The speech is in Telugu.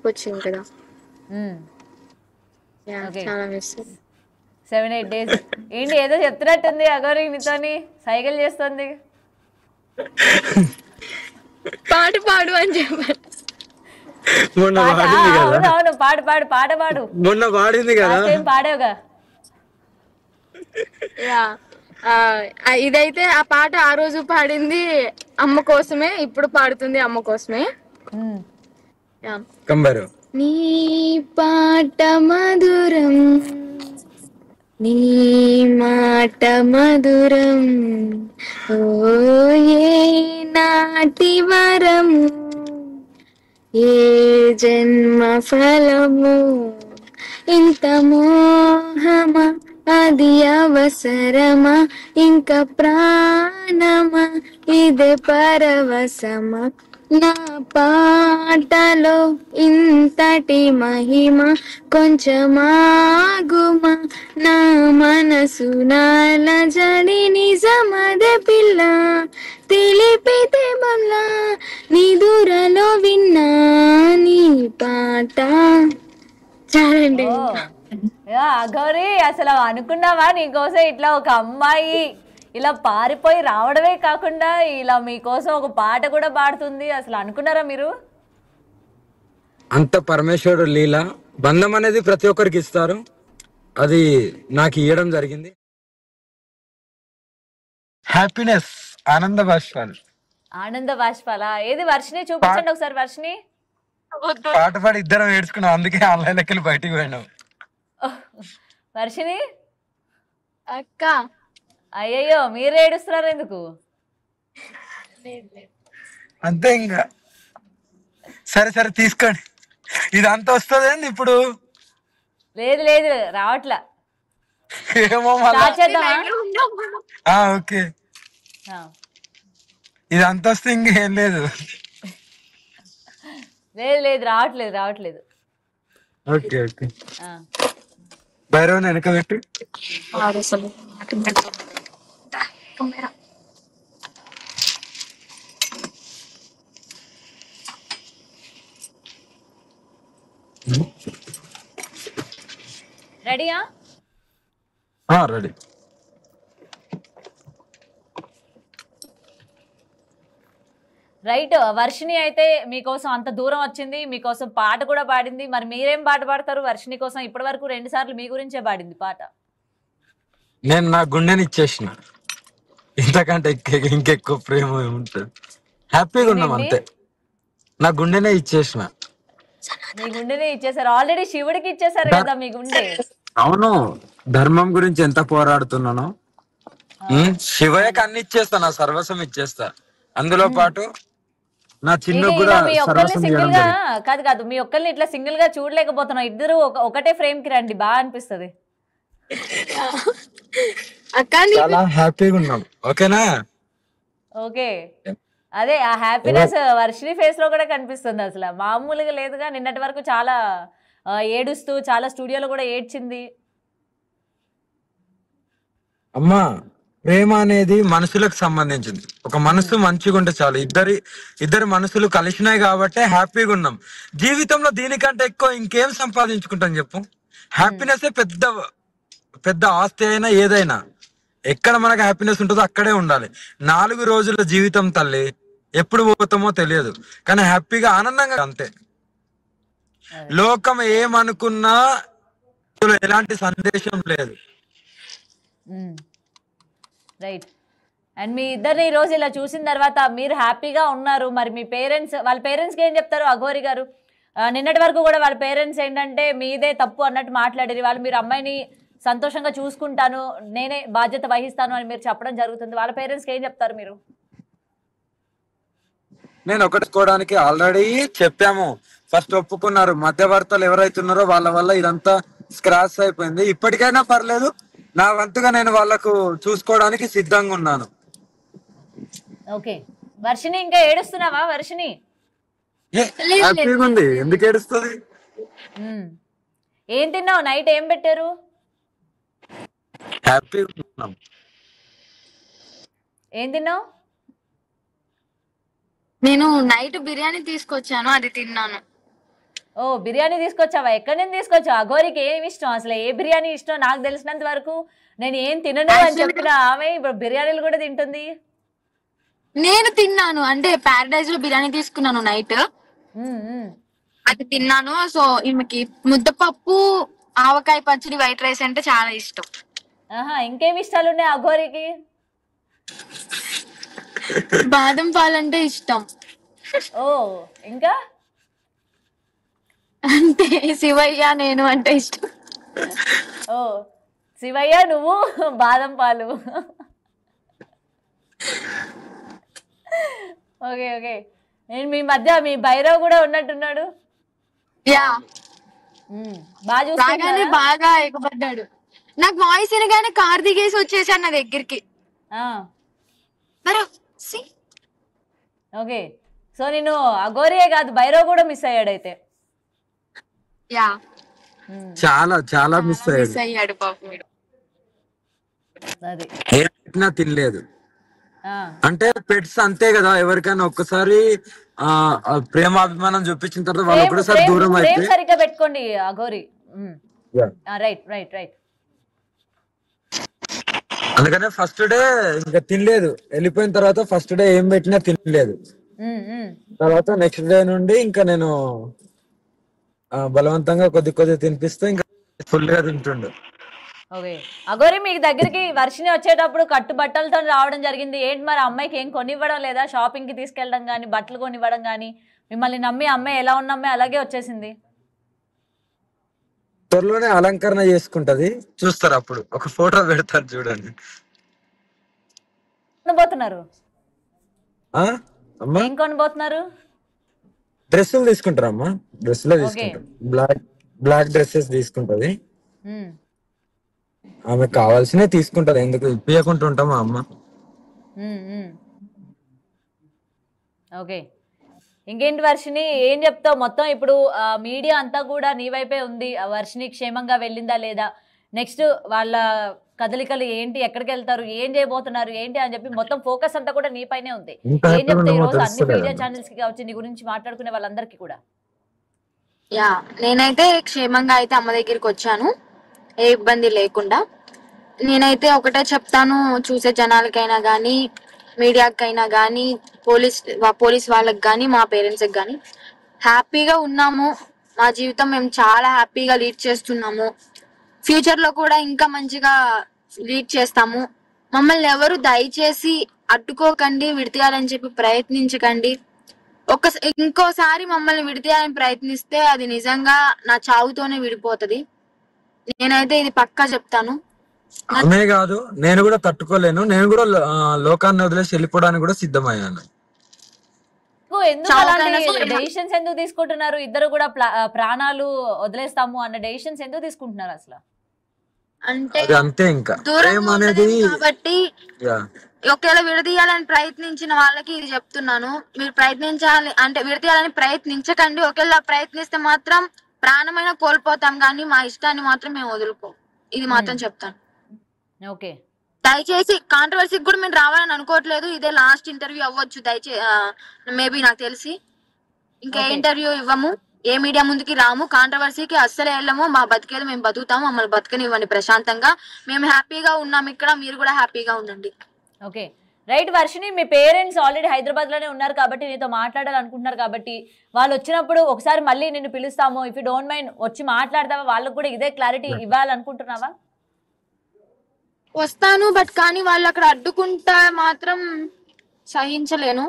గ్యాప్ వచ్చింది కదా. ఓకే, చాలా మిస్. 7-8 days. ఏంటి ఏదో చెప్తున్నట్టుంది అగోరి నీతోని, సైకిల్ చేస్తుంది. పాట పాడు అని చెప్పారు. మొన్న పాట పాడింది కదా, అవును అవును, పాడు పాడు, పాట పాడు. మొన్న పాడింది కదా. Last time పాడావుగా. యా ఇదైతే ఆ పాట ఆ రోజు పాడింది అమ్మ కోసమే, ఇప్పుడు పాడుతుంది అమ్మ కోసమే. యా. కంబారు నీ పాట మధురం, నీ మాట మధురం, ఓ ఏ నాటి వరము, ఏ జన్మ ఫలము, ఇంత మోహమా అది అవసరమా, ఇంకా ప్రాణమా ఇదే పరవశమా, నా పాటలో ఇంతటి మహిమ, కొంచెమాగుమా నా మనసు నాల జడి, నిజమదే పిల్ల తెలిపితే మళ్ళా నిదురలో విన్నా నీ పాట. చాలండి. అగౌరి, అసలు అనుకున్నావా నీకోసం ఇట్లా ఒక అమ్మాయి ఇలా పారిపోయి రావడమే కాకుండా ఇలా మీకోసం ఒక పాట కూడా పాడుతుంది? అసలు అనుకున్నారా మీరు? అంత పరమేశ్వరుడు లీల. బంధం అనేది ప్రతి ఒక్కరికి ఇస్తారు, అది నాకు ఇవ్వడం జరిగింది. హ్యాపీనెస్, ఆనంద బాష్పాలు. ఆనంద బాష్పాలా? ఏది వర్షిని చూపించండి ఒకసారి. వర్షిని పాట పాడి ఇద్దరం ఏడ్చుకున్నాం, అందుకే ఆన్లైన్ లెక్కలు బయటికి పోయినాం. వర్షిని అక్క, అయ్యయ్యో మీరు ఏడుస్తున్నారు ఎందుకు? అంతే ఇంకా. సరే సరే తీసుకోండి, ఇదంతా వస్తుంది ఇప్పుడు. లేదు లేదు రావట్లా. ఏమో మళ్ళా. ఓకే, ఇదంతా వస్తే ఇంకేం లేదు. లేదు లేదు రావట్లేదు రావట్లేదు. ఓకే ఓకే, భైరవన్ వెనక పెట్టు. రెడీయా? రెడీ. రైట్. వర్షిని అయితే మీకోసం అంత దూరం వచ్చింది, మీకోసం పాట కూడా పాడింది. మరి మీరేం పాట పాడతారు వర్షిని కోసం? ఇప్పటి వరకు 2 సార్లు మీ గురించే పాడింది పాట. నేను నా గుండెని ఇచ్చేసిన, ఇంతకంటే ఇంకెక్కువ ప్రేమ ఉంటుంది. హ్యాపీగా ఉన్నాం అంతే, నా గుండెనే ఇచ్చేసిన. మీ గుండెనే ఇచ్చేసారు ఆల్రెడీ, శివుడికి ఇచ్చేసారు కదా మీ గుండె. అవును, ధర్మం గురించి ఎంత పోరాడుతున్నానో, శివయ్యకి అన్ని ఇచ్చేస్తా, నా సర్వస్వం ఇచ్చేస్తా. అందులో పాటు నా చిన్న కూడా మీ ఒక్కరిని సింగిల్ గా కాదు కాదు, మీ ఒక్కరిని ఇట్లా సింగిల్ గా చూడలేకపోతున్నాం. ఇద్దరు ఒకటే ఫ్రేమ్ కి రండి, బాగా అనిపిస్తుంది. చాలా హ్యాపీగా ఉన్నాం. ఓకేనా? ఓకే, అదే ఆ హ్యాపీనెస్ వర్షిని ఫేస్ లో కూడా కనిపిస్తుంది. అసలు మామూలుగా లేదుగా. నిన్నటి వరకు చాలా ఏడుస్తూ, చాలా స్టూడియోలో కూడా ఏడ్చింది. అమ్మా, ప్రేమ అనేది మనసులకు సంబంధించింది. ఒక మనసు మంచిగా ఉంటే చాలు. ఇద్దరు మనసులు కలిసినాయి కాబట్టి హ్యాపీగా ఉన్నాం. జీవితంలో దీనికంటే ఎక్కువ ఇంకేం సంపాదించుకుంటాం చెప్పు? హ్యాపీనెస్ పెద్ద పెద్ద ఆస్తి అయినా ఏదైనా, ఎక్కడ మనకు హ్యాపీనెస్ ఉంటుందో అక్కడే ఉండాలి. 4 రోజుల జీవితం తల్లి, ఎప్పుడు పోతామో తెలియదు, కానీ హ్యాపీగా ఆనందంగా అంతే. లోకం ఏమనుకున్నా ఎలాంటి సందేశం లేదు. రైట్. అండ్ మీ ఇద్దరిని ఈ రోజు ఇలా చూసిన తర్వాత మీరు హ్యాపీగా ఉన్నారు. మరి మీ పేరెంట్స్, వాళ్ళ పేరెంట్స్కి ఏం చెప్తారు అఘోరి గారు? నిన్నటి వరకు కూడా వాళ్ళ పేరెంట్స్ ఏంటంటే మీదే తప్పు అన్నట్టు మాట్లాడేది. వాళ్ళు మీరు అమ్మాయిని సంతోషంగా చూసుకుంటాను, నేనే బాధ్యత వహిస్తాను అని మీరు చెప్పడం జరుగుతుంది. వాళ్ళ పేరెంట్స్కి ఏం చెప్తారు మీరు? నేను ఒకటికోవడానికి ఆల్రెడీ చెప్పాము, ఫస్ట్ ఒప్పుకున్నారు. మధ్యవర్తలు ఎవరైతున్నారో వాళ్ళ వల్ల ఇదంతా స్క్రాచ్ అయిపోయింది. ఇప్పటికైనా పర్లేదు, నా వంతుగా నేను వాళ్ళకు చూసుకోవడానికి సిద్ధంగా ఉన్నాను. ఓకే. వర్షిని ఇంకా ఏడుస్తున్నావా వర్షిని? హ్యాపీగా ఉంది, ఎందుకు ఏడుస్తుంది? ఏం తిన్నావు? నైట్ ఏం పెట్టారు? హ్యాపీగా ఉన్నాం. ఏం తిన్నావు? నేను నైట్ బిర్యానీ తీసుకొచ్చాను, అది తిన్నాను. ఓ బిర్యానీ తీసుకొచ్చావా? ఎక్కడి నుంచి తీసుకొచ్చావు? అఘోరికి ఏమి ఇష్టం అసలు? ఏ బిర్యానీ ఇష్టం? నాకు తెలిసినంత వరకు నేను ఏం తినను అని చెప్పిన ఆమె ఇప్పుడు బిర్యానీలు కూడా తింటుంది. నేను తిన్నాను, అంటే ప్యారడైజ్ లో బిర్యానీ తీసుకున్నాను నైట్, అది తిన్నాను. సో ఈమెకి ముద్దపప్పు, ఆవకాయ పచ్చడి, వైట్ రైస్ అంటే చాలా ఇష్టం. ఇంకేమి ఇష్టాలు ఉన్నాయి అఘోరికి? బాదం పాలు అంటే ఇష్టం. ఓ ఇంకా అంటే శివయ్య నేను అంటే ఇష్టం. ఓ శివయ్య నువ్వు బాదం పాలు. Okay okay. నేను మీ మధ్య మీ భైరవ్ కూడా ఉన్నట్టున్నాడు. యా బాగా చూస్తున్నాడా? బాగా ఎగబడ్డాడు. నాకు వాయిస్ వినగానే కార్ దిగేసి వచ్చేసాడు నా దగ్గరికి. ఓకే, సో నేను అఘోరియే కాదు భైరవ్ కూడా మిస్ అయ్యాడు అయితే. యా చాలా చాలా మిస్ అయ్యాడు పాపం. అది ఏం తినలేదు. అంటే పెట్స్ అంతే కదా, ఎవరికైనా ఒక్కసారి ప్రేమాభిమానం చూపించిన తర్వాత వాళ్ళు ఒకసారి దూరం అయితే. సరిగ్గా పెట్టుకోండి అఘోరి. Right right right. అందుకనే ఫస్ట్ డే ఇంకా తినలేదు, వెళ్ళిపోయిన తర్వాత ఫస్ట్ డే ఏం పెట్టినా తినలేదు. తర్వాత నెక్స్ట్ డే నుండి ఇంకా నేను బలవంతంగా కొద్ది తినిపిస్తే ఇంకా ఫుల్ గా తింటుండు. ఓకే అఘోరి, మీకు దగ్గరికి వర్షిని వచ్చేటప్పుడు కట్టు బట్టలతో రావడం జరిగింది. ఏంటి మరి అమ్మాయికి ఏం కొనివ్వడం లేదా? షాపింగ్ కి తీసుకెళ్ళడం కానీ, బట్టలు కొనివ్వడం కానీ? మిమ్మల్ని నమ్మి అమ్మాయి ఎలా ఉన్న అమ్మాయి అలాగే వచ్చేసింది. త్వరలోనే అలంకరణ చేసుకుంటది, చూస్తారు. అప్పుడు ఒక ఫోటో పెడతారు చూడండి. కొనబోతున్నారు? ఏం కొనబోతున్నారు? డ్రెస్సులు తీసుకుంటారు అమ్మా, డ్రెస్సులే తీసుకుంటారు. బ్లాక్ డ్రెస్సెస్ తీసుకుంటది. ఆమె కావాల్సినవి తీసుకుంటది, ఎందుకు ఇప్పియకుండా ఉంటామా అమ్మ. ఓకే, ఇంకేంటి వర్షిని ఏం చెప్తావు? మొత్తం ఇప్పుడు మీడియా అంతా కూడా నీ వైపే ఉంది. వర్షిని క్షేమంగా వెళ్ళిందా లేదా, నెక్స్ట్ వాళ్ళ కదలికలు ఏంటి, ఎక్కడికి వెళ్తారు, ఏం చేయబోతున్నారు ఏంటి అని చెప్పి మొత్తం ఫోకస్ అంతా కూడా నీ పైనే ఉంది. ఏం చెప్తే ఈ రోజు అన్ని మీడియా ఛానల్స్ కి కావచ్చు, నీ గురించి మాట్లాడుకునే వాళ్ళందరికీ కూడా? యా నేనైతే క్షేమంగా అయితే అమ్మ దగ్గరికి వచ్చాను, ఏ ఇబ్బంది లేకుండా. నేనైతే చెప్తాను, చూసే జనాలకైనా గానీ, మీడియాకైనా గానీ, పోలీస్ వాళ్ళకి గానీ, మా పేరెంట్స్కి గానీ, హ్యాపీగా ఉన్నాము. మా జీవితం మేము చాలా హ్యాపీగా లీడ్ చేస్తున్నాము. ఫ్యూచర్ లో కూడా ఇంకా మంచిగా లీడ్ చేస్తాము. మమ్మల్ని ఎవరు దయచేసి అడ్డుకోకండి, విడతీయాలని చెప్పి ప్రయత్నించకండి. ఇంకోసారి మమ్మల్ని విడతీయాలని ప్రయత్నిస్తే అది నిజంగా నా చావుతోనే విడిపోతది. నేనైతే ఇది పక్కా చెప్తాను. ఆమె కాదు, నేను కూడా తట్టుకోలేను. నేను కూడా లోకాన్ని వదిలేసి వెళ్ళిపోవడానికి కూడా సిద్ధమయ్యాను. డెసిషన్స్ ఎందుకు తీసుకుంటున్నారు? ఇద్దరు కూడా ప్రాణాలు వదిలేస్తాము అన్న డెసిషన్స్ ఎందుకు తీసుకుంటున్నారు అసలు? అంటే అంతే, ఇంకా దూరం అనేది కాబట్టి. ఒకవేళ విడదీయాలని ప్రయత్నించిన వాళ్ళకి ఇది చెప్తున్నాను, మీరు ప్రయత్నించాలి అంటే విడదీయాలని ప్రయత్నించకండి. ఒకవేళ ప్రయత్నిస్తే మాత్రం ప్రాణమైన కోల్పోతాం, కానీ మా ఇష్టాన్ని మాత్రం మేము వదులుకోం. ఇది మాత్రం చెప్తాను. ఓకే, దయచేసి కాంట్రవర్సీకి కూడా మేము రావాలని అనుకోవట్లేదు. ఇదే లాస్ట్ ఇంటర్వ్యూ అవ్వచ్చు, మేబీ నాకు తెలిసి ఇంకా ఇంటర్వ్యూ ఇవ్వము, ఏ మీడియా ముందుకి రాము, కాంట్రవర్సీకి అస్సలే వెళ్ళము. మా బతికేది మేము బతుకుతాము, మమ్మల్ని బతకనివ్వండి ప్రశాంతంగా. మేము హ్యాపీగా ఉన్నాం ఇక్కడ, మీరు కూడా హ్యాపీగా ఉండండి. ఓకే రైట్ వర్షిని, మీ పేరెంట్స్ ఆల్రెడీ హైదరాబాద్ లోనే ఉన్నారు కాబట్టి, నీతో మాట్లాడాలనుకుంటున్నారు కాబట్టి, వాళ్ళు వచ్చినప్పుడు ఒకసారి మళ్ళీ నిన్ను పిలుస్తాము, ఇఫ్ యూ డోంట్ మైండ్ వచ్చి మాట్లాడతావా? వాళ్ళకు కూడా ఇదే క్లారిటీ ఇవ్వాలనుకుంటున్నావా? వస్తాను, బట్ కానీ వాళ్ళు అక్కడ అడ్డుకుంటా మాత్రం సహించలేను.